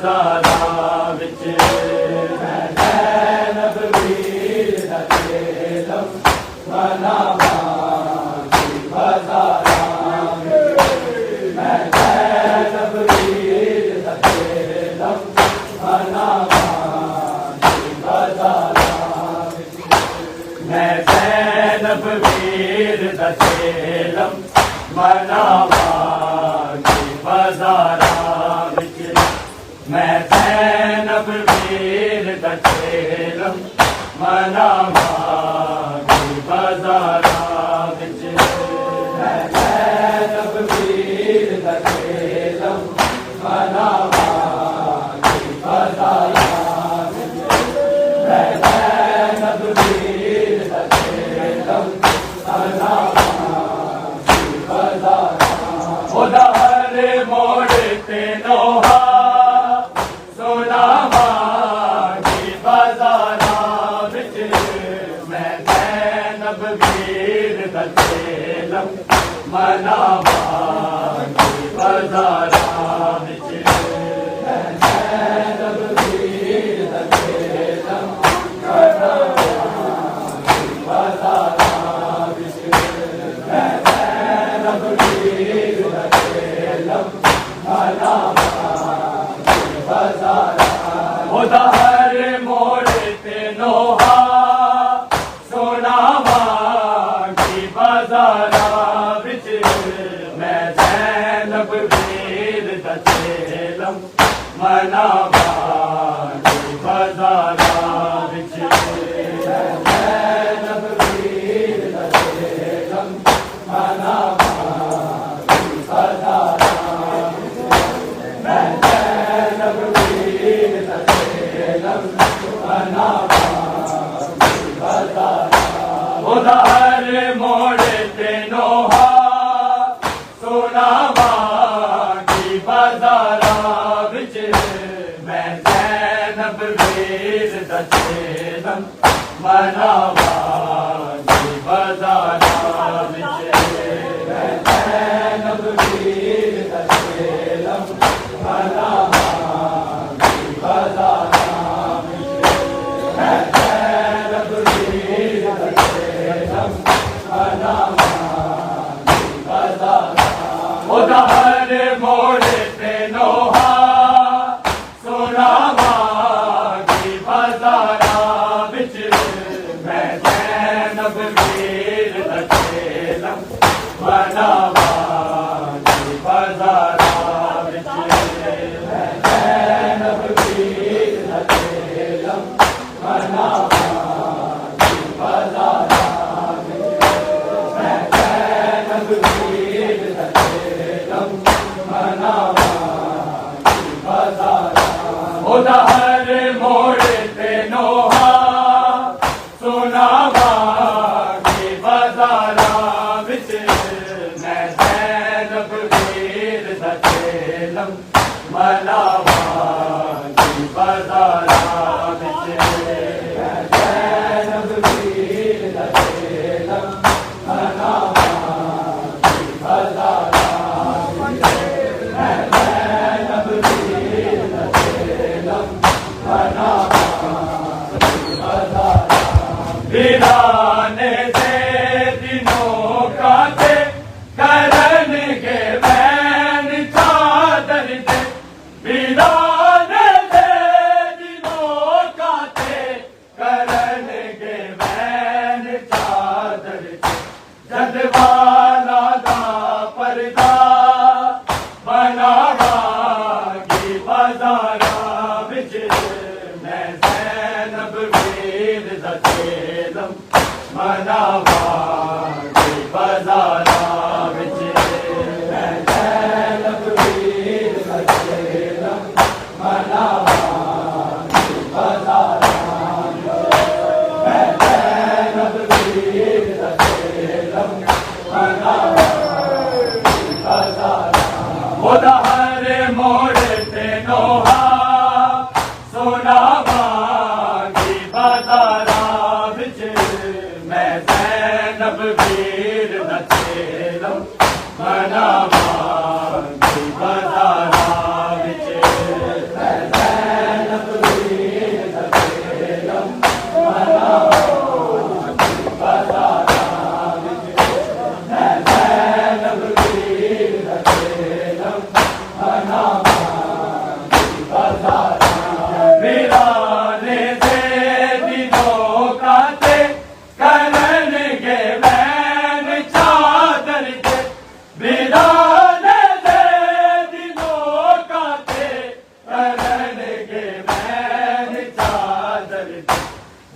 ਬਾਜ਼ਾਰਾਂ ਵਿੱਚ ਮੈਂ ਜ਼ੈਨਬ ਵੀਰ ਦਾ ਚੇਲਮ ਮਨਾਵਾਂਗੀ ਬਾਜ਼ਾਰਾਂ ਵਿੱਚ ਮੈਂ ਜ਼ੈਨਬ ਵੀਰ ਦਾ ਚੇਲਮ ਮਨਾਵਾਂਗੀ ਬਾਜ਼ਾਰਾਂ ਵਿੱਚ ਮੈਂ ਜ਼ੈਨਬ ਵੀਰ ਦਾ ਚੇਲਮ ਮਨਾਵਾਂਗੀ ਬਾਜ਼ਾਰਾਂ ਵਿੱਚ ਮੈਂ ਜ਼ੈਨਬ ਵੀਰ ਦਾ ਚੇਲਮ ਮਨਾਵਾਂਗੀ ਬਾਜ਼ਾਰਾਂ ਵਿੱਚ ਮੈਂ ਜ਼ੈਨਬ ਵੀਰ ਦਾ ਚੇਲਮ ਮਨਾਵਾਂਗੀ ਬਾਜ਼ਾਰਾਂ ਵਿੱਚ ਮੈਂ ਜ਼ੈਨਬ ਵੀਰ ਦਾ ਚੇਲਮ ਮਨਾਵਾਂਗੀ ਉਹਦਾ ਹਰ ਮੋੜ ਤੇ ਨੋਹਾ ਸੁਣਾਵਾਂਗੀ ਬਾਜ਼ਾਰਾਂ ਵਿੱਚ ਮੈਂ ਜ਼ੈਨਬ ਵੀਰ ਦਾ ਚੇਲਮ ਮਨਾਵਾਂਗੀ ਬਾਜ਼ਾਰਾਂ ਵਿੱਚ ਮੈਂ ਜ਼ੈਨਬ ਵੀਰ ਦਾ ਚੇਲਮ ਮਨਾਵਾਂਗੀ ਬਾਜ਼ਾਰਾਂ ਵਿੱਚ ਮੈਂ ਜ਼ੈਨਬ ਵੀਰ ਦਾ ਚੇਲਮ ਮਨਾਵਾਂਗੀ ਬਾਜ਼ਾਰਾਂ ਉਹਦਾ ਹਰ ਮੋੜ ਤੇ ਨੋਹਾ ਸੁਣਾਵਾਂਗੀ ਬਾਜ਼ਾਰਾਂ ਵਿੱਚ ਮੈਂ ਜ਼ੈਨਬ ਵੀਰ ਦਾ ਚੇਲਮ ਮਨਾਵਾਂਗੀ ਬਾਜ਼ਾਰਾਂ ਵਿੱਚ ਮੈਂ ਜ਼ੈਨਬ ਵੀਰ ਦਾ ਚੇਲਮ ਮਨਾਵਾਂਗੀ ਬਾਜ਼ਾਰਾਂ ਵਿੱਚ ਮੈਂ ਜ਼ੈਨਬ ਵੀਰ ਦਾ ਚੇਲਮ ਮਨਾਵਾਂਗੀ ਬਾਜ਼ਾਰਾਂ ਉਹਦਾ ਹਰ ਮੋੜ ਤੇ ਨੋਹਾ ਸੁਣਾਵਾਂਗੀ ਬਾਜ਼ਾਰਾਂ ਵਿੱਚ ਮੈਂ ਜ਼ੈਨਬ ਵੀਰ ਦਾ ਚੇਲਮ ਮਨਾਵਾਂਗੀ ਬਾਜ਼ਾਰਾਂ ਵਿੱਚ ਮੈਂ ਜ਼ੈਨਬ ਵੀਰ ਦਾ ਚੇਲਮ ਮਨਾਵਾਂਗੀ ਬਾਜ਼ਾਰਾਂ ਵਿੱਚ ਮੈਂ ਜ਼ੈਨਬ ਵੀਰ ਦਾ ਚੇਲਮ ਮਨਾਵਾਂਗੀ ਬਾਜ਼ਾਰਾਂ ਉਹਦਾ ਹਰ ਮੋੜ ਤੇ ਨੋਹਾ ਸੁਣਾਵਾਂਗੀ ਬਾਜ਼ਾਰਾਂ ਵਿੱਚ ਮੈਂ ਜ਼ੈਨਬ ਵੀਰ ਦਾ ਚੇਲਮ ਮਨਾਵਾਂਗੀ ਬਾਜ਼ਾਰਾਂ ਵਿੱਚ ਮੈਂ ਜ਼ੈਨਬ ਵੀਰ ਦਾ ਚੇਲਮ ਮਨਾਵਾਂਗੀ ਬਾਜ਼ਾਰਾਂ ਵਿੱਚ ਮੈਂ ਜ਼ੈਨਬ ਵੀਰ ਦਾ ਚੇਲਮ ਮਨਾਵਾਂਗੀ ਬਾਜ਼ਾਰਾਂ ਉਹਦਾ ਹਰ ਮੋੜ ਤੇ ਨੋਹਾ ਸੁਣਾਵਾਂਗੀ ਬਾਜ਼ਾਰਾਂ ਵਿੱਚ ਮੈਂ ਜ਼ੈਨਬ ਵੀਰ ਦਾ ਚੇਲਮ ਮਨਾਵਾਂਗੀ ਬਾਜ਼ਾਰਾਂ ਵਿੱਚ ਮੈਂ ਜ਼ੈਨਬ ਵੀਰ ਦਾ ਚੇਲਮ ਮਨਾਵਾਂਗੀ ਬਾਜ਼ਾਰਾਂ ਵਿੱਚ ਮੈਂ ਜ਼ੈਨਬ ਵੀਰ ਦਾ ਚੇਲਮ ਮਨਾਵਾਂਗੀ ਬਾਜ਼ਾਰਾਂ ਵੀਰਾਨੇ ਦੇ ਦਿਨੋਂ ਕਾਤੇ ਕਰਨਗੇ ਵੈਨ ਚਾਦਰ ਤੇ ਵੀਰਾਨੇ ਦੇ ਦਿਨੋਂ ਕਾਤੇ ਕਰਨਗੇ ਵੈਨ ਚਾਦਰ ਤੇ ਜਦ ਵਾਲਾ ਦਾ ਪਰਦਾ ਬਣਾਵਾਂਗੀ ਬਾਜ਼ਾਰਾਂ ਵਿੱਚ ਮੈਂ ਜ਼ੈਨਬ ਵੀਰ ਦਾ ਚੇਲਮ ਮਨਾਵਾਂਗੀ ਬਾਜ਼ਾਰਾਂ ਵਿੱਚ ਮੈਂ ਜ਼ੈਨਬ ਵੀਰ ਦਾ ਚੇਲਮ ਮਨਾਵਾਂਗੀ ਬਾਜ਼ਾਰਾਂ ਵਿੱਚ ਮੈਂ ਜ਼ੈਨਬ ਵੀਰ ਦਾ ਚੇਲਮ ਮਨਾਵਾਂਗੀ ਬਾਜ਼ਾਰਾਂ ਉਹਦਾ ਹਰ ਮੋੜ ਤੇ ਨੋਹਾ ਸੁਣਾਵਾਂਗੀ ਬਾਜ਼ਾਰਾਂ ਵਿੱਚ ਮੈਂ ਜ਼ੈਨਬ ਵੀਰ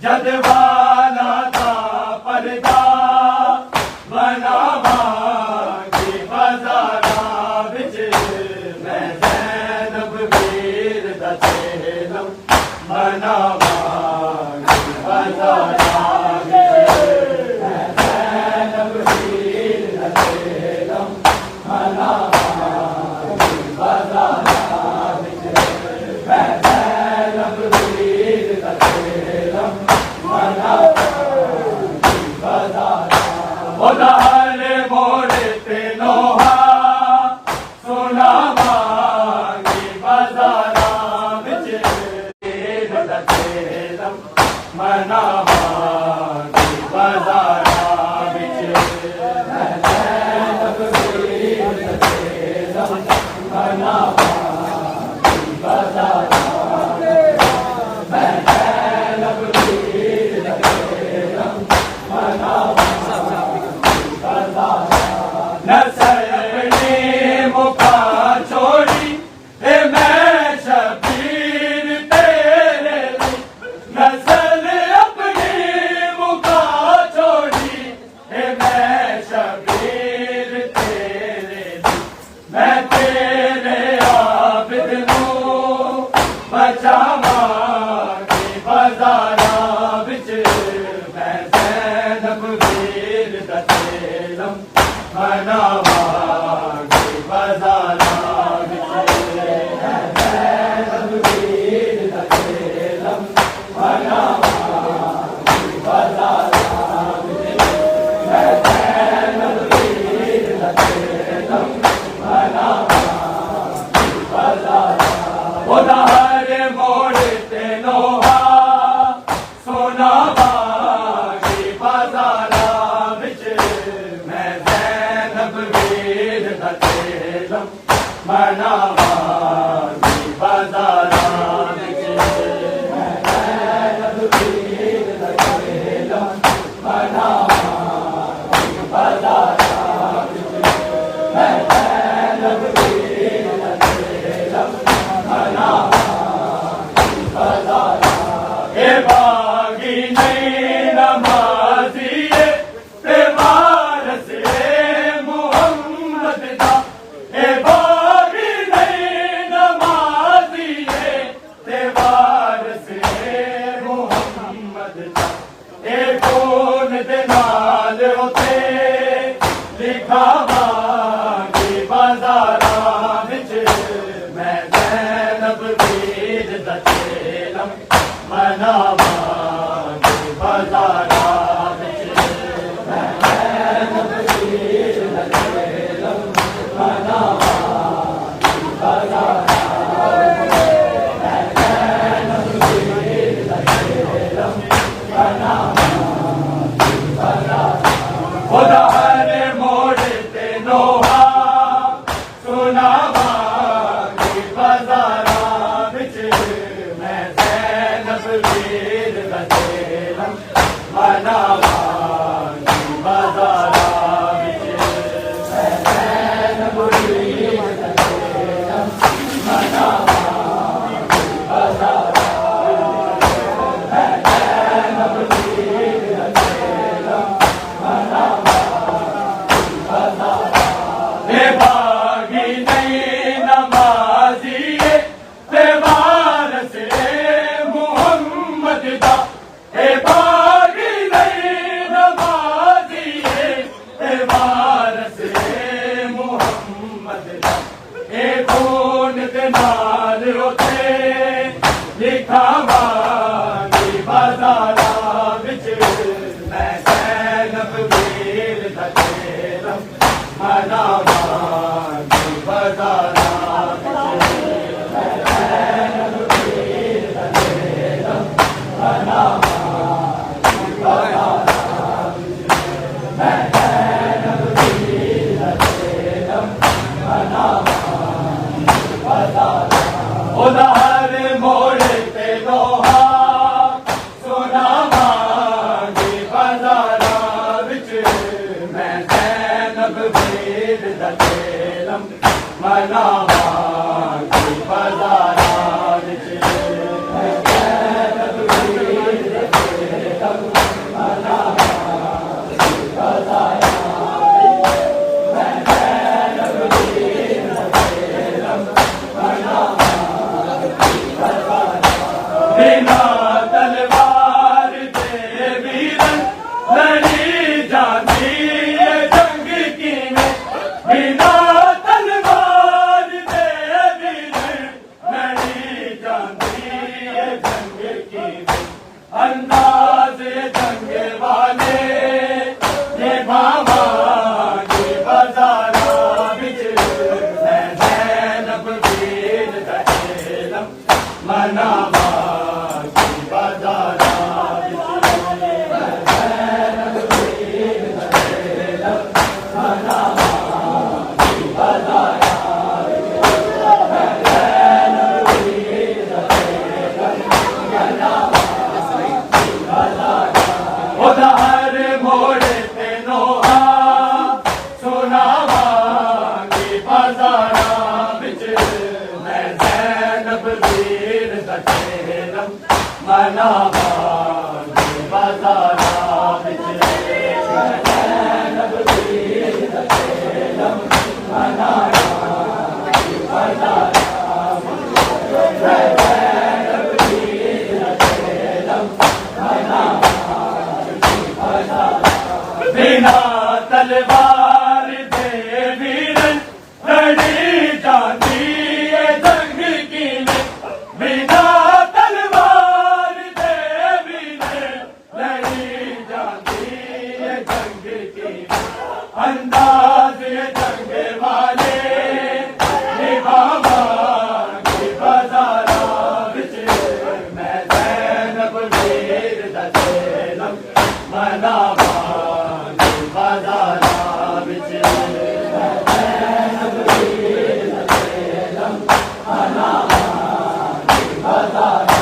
जद वाला था पर्दा बनावांगी बाजारा विच मैं ज़ैनब वीर दा चेलम बनावांगी बाजारा विच मैं ज़ैनब वीर दा चेलम बनावांगी बाजारा विच मैं ज़ैनब वीर दा चेलम बनावांगी बाजारा उधार मोड़ ते लोहा सुनावांगी बाजारा विच वीर दा चेलम मनावांगी बाजारा विच मैं ज़ैनब वीर दा चेलम मनावांगी बाजारा मैं ज़ैनब वीर दा चेलम नसरनी मुखा छोड़ी ए मैं शबीर तेरे ली नसल अपनी मुखा छोड़ी ए मैं शबीर तेरे ली मैं तेरे आबिद नूं बचावांगी बाजारा विच मैं ज़ैनब वीर दा चेलम मनावांगी बाजारा विच मैं ज़ैनब वीर दा चेलम मनावांगी बाजारा विच मैं ज़ैनब वीर दा चेलम मनावांगी बाजारा उधार मोड़ ते लोहा सुनावांगी बाजारा विच मैं ज़ैनब वीर दा चेलम मनावांगी बाजारा विच मैं ज़ैनब वीर दा चेलम मनावांगी बाजारा विच मैं ज़ैनब वीर दा चेलम मनावांगी बाजारा ए बागी नहीं नमाज़िए ते वारस मुहम्मद दा ए बागी नहीं नमाज़िए ते वारस मुहम्मद दा ए खून दे नाल उते लिखावांगी बाजारा विच मैं ज़ैनब वीर दा चेलम मनावांगी बाजारा विच मैं ज़ैनब वीर दा चेलम मनावांगी बाजारा मैं ज़ैनब वीर दा चेलम मनावांगी बाजारा उधार मोड़ ते लोहा सुनावांगी बाजारा विच मैं ज़ैनब वीर दा चेलम मनावांगी बाजारा विच मैं ज़ैनब वीर दा चेलम मनावांगी बाजारा मैं ज़ैनब वीर दा चेलम मनावांगी बाजारा ए बागी नहीं नमाज़िए ते वारस मुहम्मद दा ए बागी नहीं नमाज़िए ते वारस मुहम्मद दा ए खून दे नाल उते लिखावांगी बाजारा विच मैं ज़ैनब वीर दा चेलम मनावांगी बाजारा विच मैं ज़ैनब वीर दा चेलम मनावांगी बाजारा विच मैं ज़ैनब वीर दा चेलम मनावांगी बाजारा उधार मोड़ ते लोहा ये जंग की अंदाज जंग वाले ये बाबा की बाजारा बिच मैं जैनब वीर दहेलम मनावा की बाजारा उधर मोड़े पे नोहा सुनावा की बाजारा बिच मैं जैनब वीर दहेलम मनावा की बाजारा बिच मैं जैनब वीर दहेलम मनावा की बाजारा मैं जैनब वीर दहेलम मनावा बिना तलवार दे वीरन लड़ी जाती है जंग की बिना तलवार दे वीरन लड़ी जाती है जंग की अंदाज ये जंग वाले निभावा की बाजारा बिच मैं जैनब वीर दहेलम मनावा की बाजारा बिच मैं जैनब वीर दहेलम मनावा की बाजारा